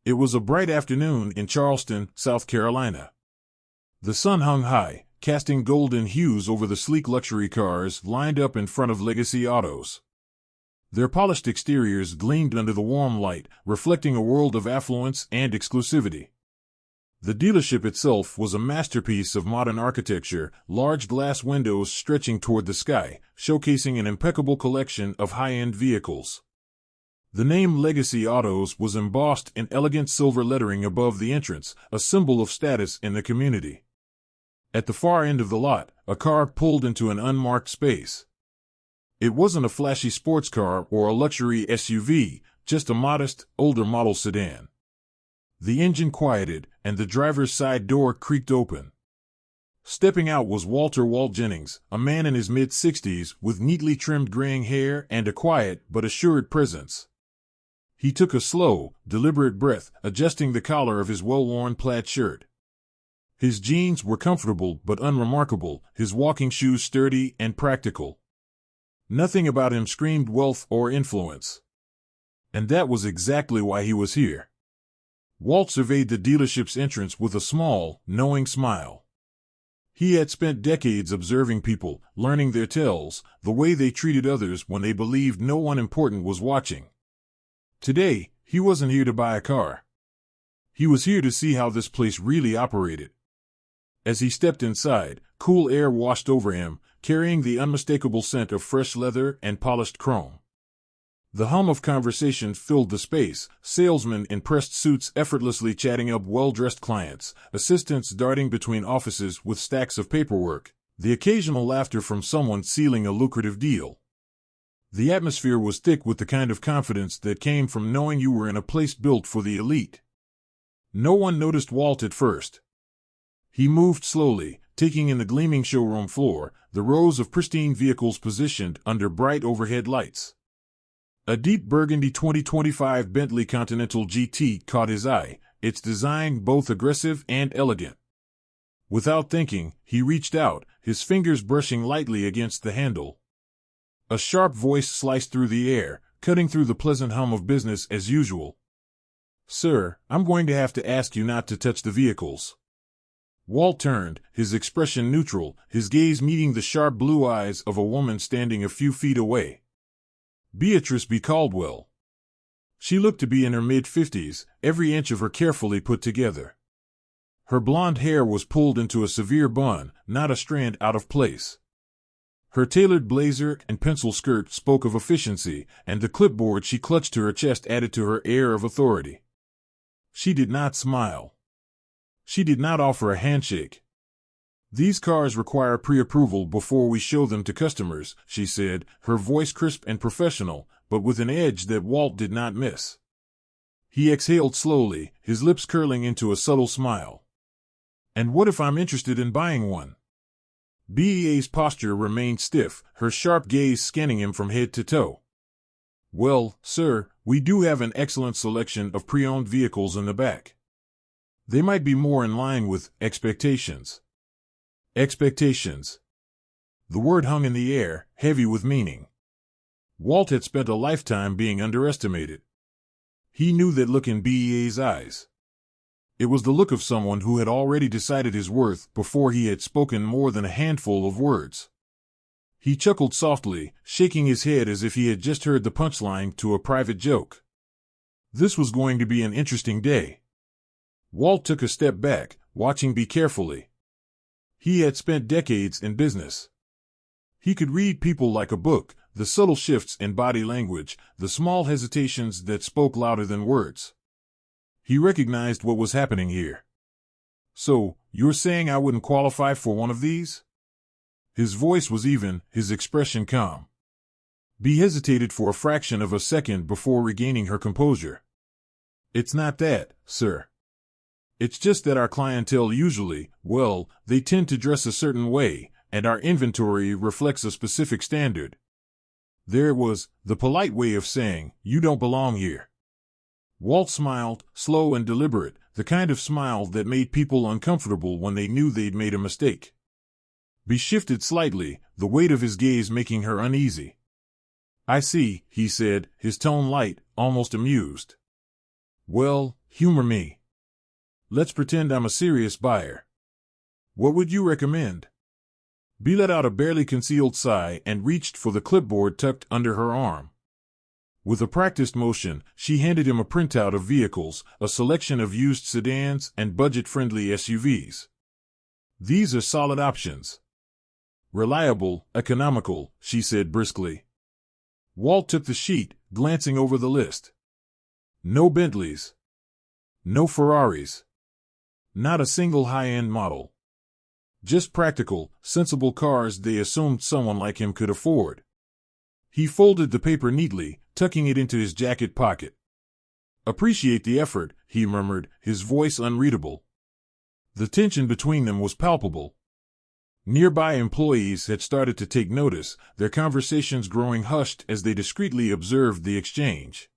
It was a bright afternoon in Charleston, South Carolina. The sun hung high, casting golden hues over the sleek luxury cars lined up in front of Legacy Autos. Their polished exteriors gleamed under the warm light, reflecting a world of affluence and exclusivity. The dealership itself was a masterpiece of modern architecture, large glass windows stretching toward the sky, showcasing an impeccable collection of high-end vehicles. The name Legacy Autos was embossed in elegant silver lettering above the entrance, a symbol of status in the community. At the far end of the lot, a car pulled into an unmarked space. It wasn't a flashy sports car or a luxury SUV, just a modest, older model sedan. The engine quieted, and the driver's side door creaked open. Stepping out was Walt Jennings, a man in his mid-60s with neatly trimmed graying hair and a quiet but assured presence. He took a slow, deliberate breath, adjusting the collar of his well-worn plaid shirt. His jeans were comfortable but unremarkable, his walking shoes sturdy and practical. Nothing about him screamed wealth or influence. And that was exactly why he was here. Walt surveyed the dealership's entrance with a small, knowing smile. He had spent decades observing people, learning their tells, the way they treated others when they believed no one important was watching. Today, he wasn't here to buy a car. He was here to see how this place really operated. As he stepped inside, cool air washed over him, carrying the unmistakable scent of fresh leather and polished chrome. The hum of conversation filled the space, salesmen in pressed suits effortlessly chatting up well-dressed clients, assistants darting between offices with stacks of paperwork, the occasional laughter from someone sealing a lucrative deal. The atmosphere was thick with the kind of confidence that came from knowing you were in a place built for the elite. No one noticed Walt at first. He moved slowly, taking in the gleaming showroom floor, the rows of pristine vehicles positioned under bright overhead lights. A deep burgundy 2025 Bentley Continental GT caught his eye, its design both aggressive and elegant. Without thinking, he reached out, his fingers brushing lightly against the handle. A sharp voice sliced through the air, cutting through the pleasant hum of business as usual. "Sir, I'm going to have to ask you not to touch the vehicles." Walt turned, his expression neutral, his gaze meeting the sharp blue eyes of a woman standing a few feet away. Beatrice B. Caldwell. She looked to be in her mid-50s, every inch of her carefully put together. Her blonde hair was pulled into a severe bun, not a strand out of place. Her tailored blazer and pencil skirt spoke of efficiency, and the clipboard she clutched to her chest added to her air of authority. She did not smile. She did not offer a handshake. "These cars require pre-approval before we show them to customers," she said, her voice crisp and professional, but with an edge that Walt did not miss. He exhaled slowly, his lips curling into a subtle smile. "And what if I'm interested in buying one?" BEA's posture remained stiff, her sharp gaze scanning him from head to toe. "Well, sir, we do have an excellent selection of pre-owned vehicles in the back. They might be more in line with expectations." Expectations. The word hung in the air, heavy with meaning. Walt had spent a lifetime being underestimated. He knew that look in BEA's eyes. It was the look of someone who had already decided his worth before he had spoken more than a handful of words. He chuckled softly, shaking his head as if he had just heard the punchline to a private joke. This was going to be an interesting day. Walt took a step back, watching B carefully. He had spent decades in business. He could read people like a book, the subtle shifts in body language, the small hesitations that spoke louder than words. He recognized what was happening here. "So, you're saying I wouldn't qualify for one of these?" His voice was even, his expression calm. B hesitated for a fraction of a second before regaining her composure. "It's not that, sir. It's just that our clientele usually, well, they tend to dress a certain way, and our inventory reflects a specific standard." There was the polite way of saying, "You don't belong here." Walt smiled, slow and deliberate, the kind of smile that made people uncomfortable when they knew they'd made a mistake. B shifted slightly, the weight of his gaze making her uneasy. "I see," he said, his tone light, almost amused. Well, humor me. Let's pretend I'm a serious buyer. What would you recommend? Bea let out a barely concealed sigh and reached for the clipboard tucked under her arm. With a practiced motion, she handed him a printout of vehicles, a selection of used sedans and budget-friendly SUVs. These are solid options. Reliable, economical, she said briskly. Walt took the sheet, glancing over the list. No Bentleys. No Ferraris. Not a single high-end model. Just practical, sensible cars they assumed someone like him could afford. He folded the paper neatly, tucking it into his jacket pocket. Appreciate the effort, he murmured, his voice unreadable. The tension between them was palpable. Nearby employees had started to take notice, their conversations growing hushed as they discreetly observed the exchange.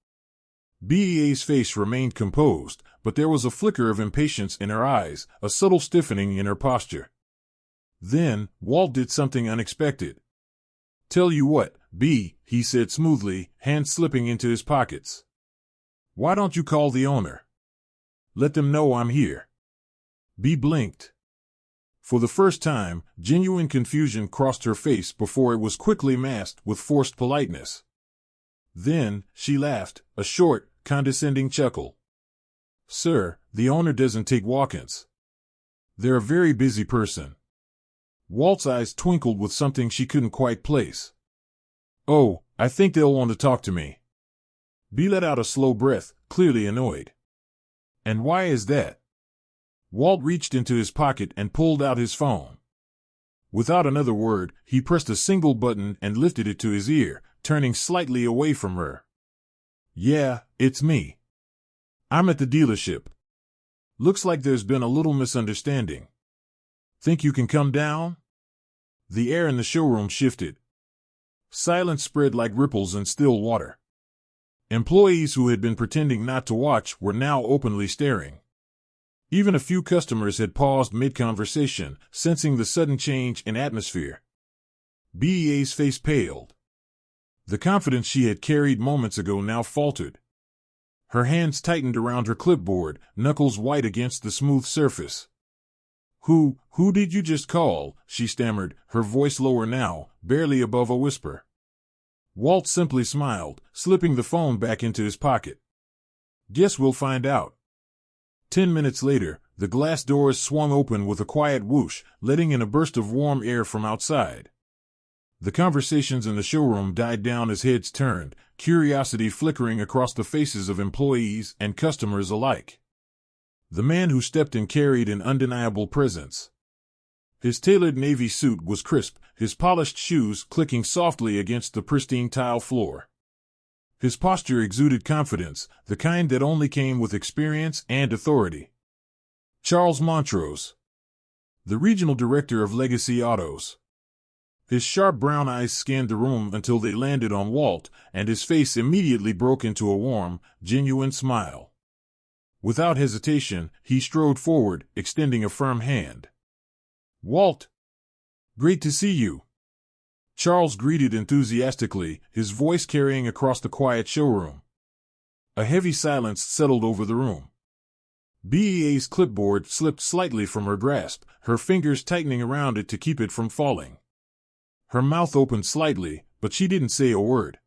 Bea's face remained composed, but there was a flicker of impatience in her eyes, a subtle stiffening in her posture. Then, Walt did something unexpected. Tell you what, Bea, he said smoothly, hands slipping into his pockets. Why don't you call the owner? Let them know I'm here. Bea blinked. For the first time, genuine confusion crossed her face before it was quickly masked with forced politeness. Then, she laughed, a short, condescending chuckle. Sir, the owner doesn't take walk-ins. They're a very busy person. Walt's eyes twinkled with something she couldn't quite place. Oh, I think they'll want to talk to me. Bea let out a slow breath, clearly annoyed. And why is that? Walt reached into his pocket and pulled out his phone. Without another word, he pressed a single button and lifted it to his ear, turning slightly away from her. Yeah, it's me. I'm at the dealership. Looks like there's been a little misunderstanding. Think you can come down? The air in the showroom shifted. Silence spread like ripples in still water. Employees who had been pretending not to watch were now openly staring. Even a few customers had paused mid-conversation, sensing the sudden change in atmosphere. Bea's face paled. The confidence she had carried moments ago now faltered. Her hands tightened around her clipboard, knuckles white against the smooth surface. Who did you just call? She stammered, her voice lower now, barely above a whisper. Walt simply smiled, slipping the phone back into his pocket. Guess we'll find out. 10 minutes later, the glass doors swung open with a quiet whoosh, letting in a burst of warm air from outside. The conversations in the showroom died down as heads turned, curiosity flickering across the faces of employees and customers alike. The man who stepped in carried an undeniable presence. His tailored navy suit was crisp, his polished shoes clicking softly against the pristine tile floor. His posture exuded confidence, the kind that only came with experience and authority. Charles Montrose, the regional director of Legacy Autos. His sharp brown eyes scanned the room until they landed on Walt, and his face immediately broke into a warm, genuine smile. Without hesitation, he strode forward, extending a firm hand. Walt! Great to see you! Charles greeted enthusiastically, his voice carrying across the quiet showroom. A heavy silence settled over the room. Bea's clipboard slipped slightly from her grasp, her fingers tightening around it to keep it from falling. Her mouth opened slightly, but she didn't say a word.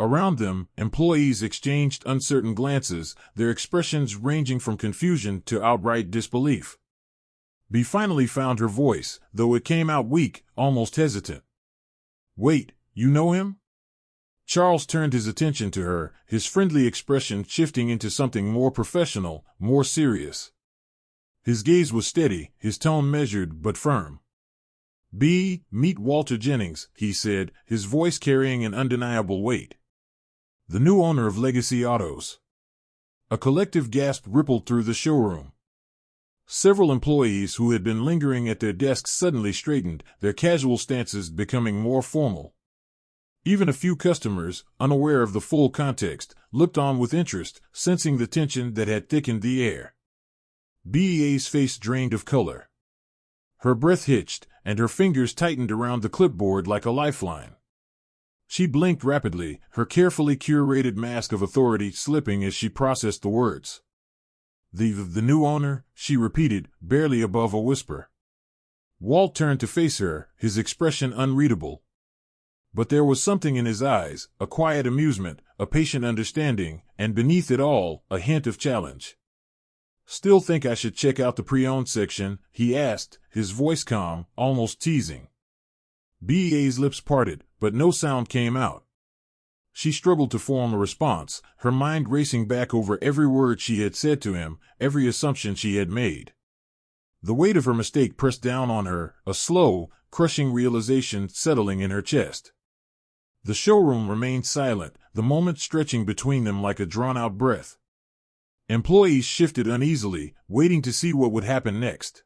Around them, employees exchanged uncertain glances, their expressions ranging from confusion to outright disbelief. Bea finally found her voice, though it came out weak, almost hesitant. Wait, you know him? Charles turned his attention to her, his friendly expression shifting into something more professional, more serious. His gaze was steady, his tone measured but firm. Bea, meet Walter Jennings, he said, his voice carrying an undeniable weight. The new owner of Legacy Autos. A collective gasp rippled through the showroom. Several employees who had been lingering at their desks suddenly straightened, their casual stances becoming more formal. Even a few customers, unaware of the full context, looked on with interest, sensing the tension that had thickened the air. Bea's face drained of color. Her breath hitched, and her fingers tightened around the clipboard like a lifeline. She blinked rapidly, her carefully curated mask of authority slipping as she processed the words. The new owner, she repeated, barely above a whisper. Walt turned to face her, his expression unreadable. But there was something in his eyes, a quiet amusement, a patient understanding, and beneath it all, a hint of challenge. "Still think I should check out the pre-owned section?" he asked, his voice calm, almost teasing. Ba's lips parted, but no sound came out. She struggled to form a response, her mind racing back over every word she had said to him, every assumption she had made. The weight of her mistake pressed down on her, a slow, crushing realization settling in her chest. The showroom remained silent, the moment stretching between them like a drawn-out breath. Employees shifted uneasily, waiting to see what would happen next.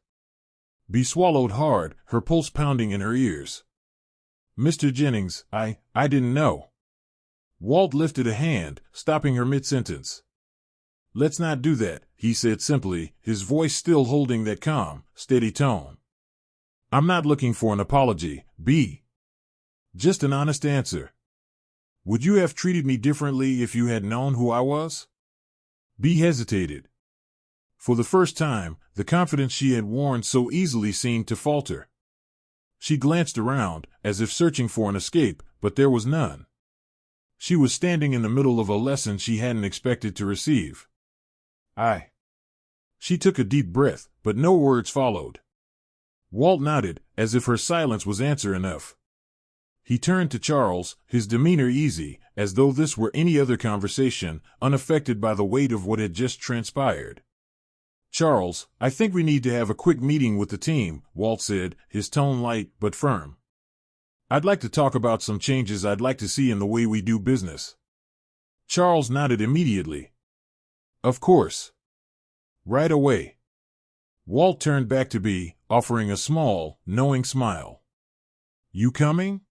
Bea swallowed hard, her pulse pounding in her ears. "Mr. Jennings, I didn't know." Walt lifted a hand, stopping her mid-sentence. "Let's not do that," he said simply, his voice still holding that calm, steady tone. "I'm not looking for an apology, Bea. Just an honest answer. Would you have treated me differently if you had known who I was?" Bea hesitated. For the first time, the confidence she had worn so easily seemed to falter. She glanced around, as if searching for an escape, but there was none. She was standing in the middle of a lesson she hadn't expected to receive. She took a deep breath, but no words followed. Walt nodded, as if her silence was answer enough. He turned to Charles, his demeanor easy, as though this were any other conversation, unaffected by the weight of what had just transpired. "Charles, I think we need to have a quick meeting with the team," Walt said, his tone light but firm. "I'd like to talk about some changes I'd like to see in the way we do business." Charles nodded immediately. "Of course. Right away." Walt turned back to Bea, offering a small, knowing smile. "You coming?"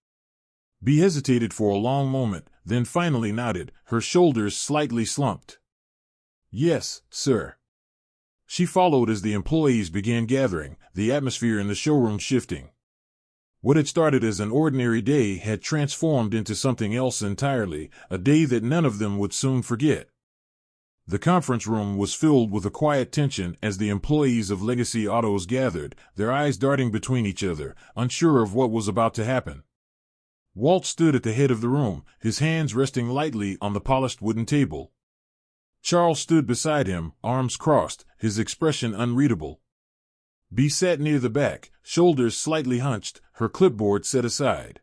Bea hesitated for a long moment, then finally nodded, her shoulders slightly slumped. "Yes, sir." She followed as the employees began gathering, the atmosphere in the showroom shifting. What had started as an ordinary day had transformed into something else entirely, a day that none of them would soon forget. The conference room was filled with a quiet tension as the employees of Legacy Autos gathered, their eyes darting between each other, unsure of what was about to happen. Walt stood at the head of the room, his hands resting lightly on the polished wooden table. Charles stood beside him, arms crossed, his expression unreadable. Bea sat near the back, shoulders slightly hunched, her clipboard set aside.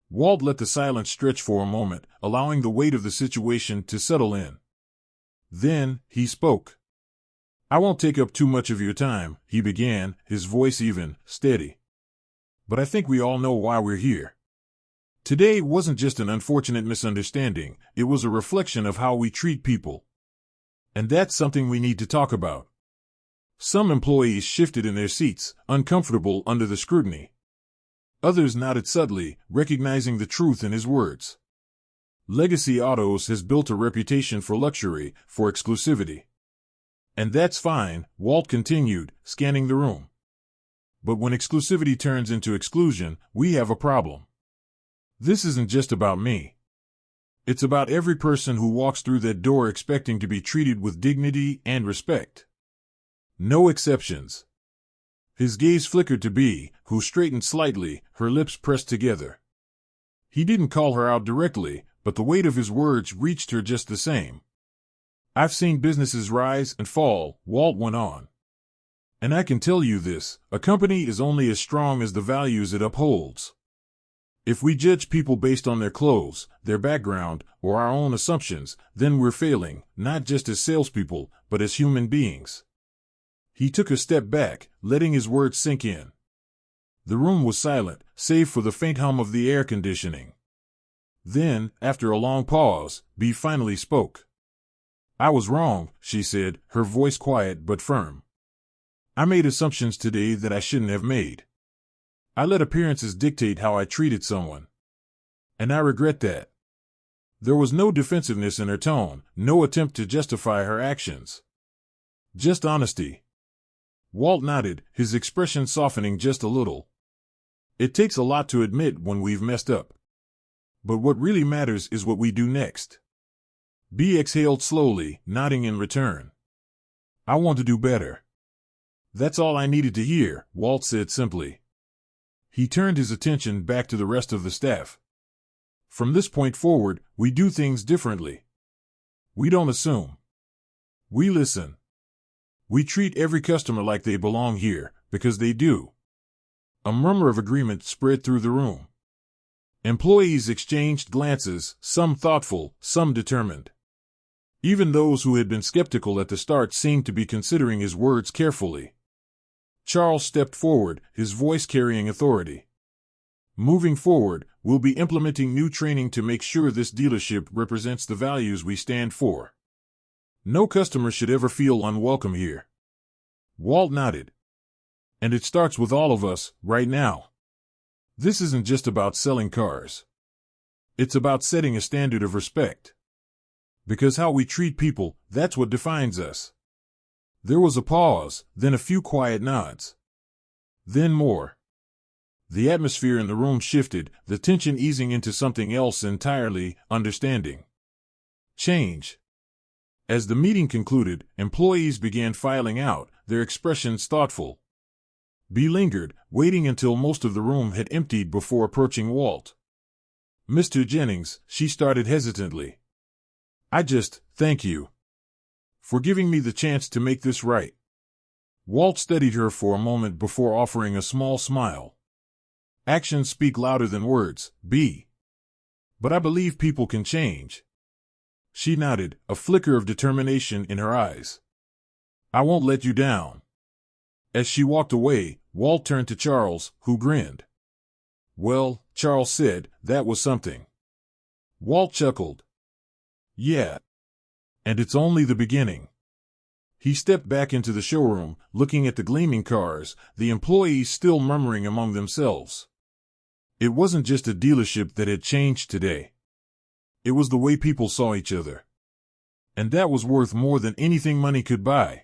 Walt let the silence stretch for a moment, allowing the weight of the situation to settle in. Then, he spoke. "I won't take up too much of your time," he began, his voice even, steady. "But I think we all know why we're here. Today wasn't just an unfortunate misunderstanding, it was a reflection of how we treat people. And that's something we need to talk about." Some employees shifted in their seats, uncomfortable under the scrutiny. Others nodded subtly, recognizing the truth in his words. Legacy Autos has built a reputation for luxury, for exclusivity. And that's fine, Walt continued, scanning the room. But when exclusivity turns into exclusion, we have a problem. This isn't just about me. It's about every person who walks through that door expecting to be treated with dignity and respect. No exceptions. His gaze flickered to Bea, who straightened slightly, her lips pressed together. He didn't call her out directly, but the weight of his words reached her just the same. "I've seen businesses rise and fall," Walt went on. "And I can tell you this, a company is only as strong as the values it upholds. If we judge people based on their clothes, their background, or our own assumptions, then we're failing, not just as salespeople, but as human beings." He took a step back, letting his words sink in. The room was silent, save for the faint hum of the air conditioning. Then, after a long pause, Bea finally spoke. "I was wrong," she said, her voice quiet but firm. "I made assumptions today that I shouldn't have made. I let appearances dictate how I treated someone. And I regret that." There was no defensiveness in her tone, no attempt to justify her actions. Just honesty. Walt nodded, his expression softening just a little. "It takes a lot to admit when we've messed up. But what really matters is what we do next. B exhaled slowly, nodding in return. I want to do better. That's all I needed to hear, Walt said simply. He turned his attention back to the rest of the staff. From this point forward, we do things differently. We don't assume. We listen. We treat every customer like they belong here, because they do. A murmur of agreement spread through the room. Employees exchanged glances, some thoughtful, some determined. Even those who had been skeptical at the start seemed to be considering his words carefully. Charles stepped forward, his voice carrying authority. Moving forward, we'll be implementing new training to make sure this dealership represents the values we stand for. No customer should ever feel unwelcome here. Walt nodded. And it starts with all of us, right now. This isn't just about selling cars. It's about setting a standard of respect. Because how we treat people, that's what defines us. There was a pause, then a few quiet nods. Then more. The atmosphere in the room shifted, the tension easing into something else entirely, understanding. Change. As the meeting concluded, employees began filing out, their expressions thoughtful. B lingered, waiting until most of the room had emptied before approaching Walt. Mr. Jennings, she started hesitantly. Thank you. For giving me the chance to make this right. Walt studied her for a moment before offering a small smile. Actions speak louder than words, B. But I believe people can change. She nodded, a flicker of determination in her eyes. I won't let you down. As she walked away, Walt turned to Charles, who grinned. Well, Charles said, that was something. Walt chuckled. Yeah. And it's only the beginning. He stepped back into the showroom, looking at the gleaming cars, the employees still murmuring among themselves. It wasn't just a dealership that had changed today. It was the way people saw each other. And that was worth more than anything money could buy.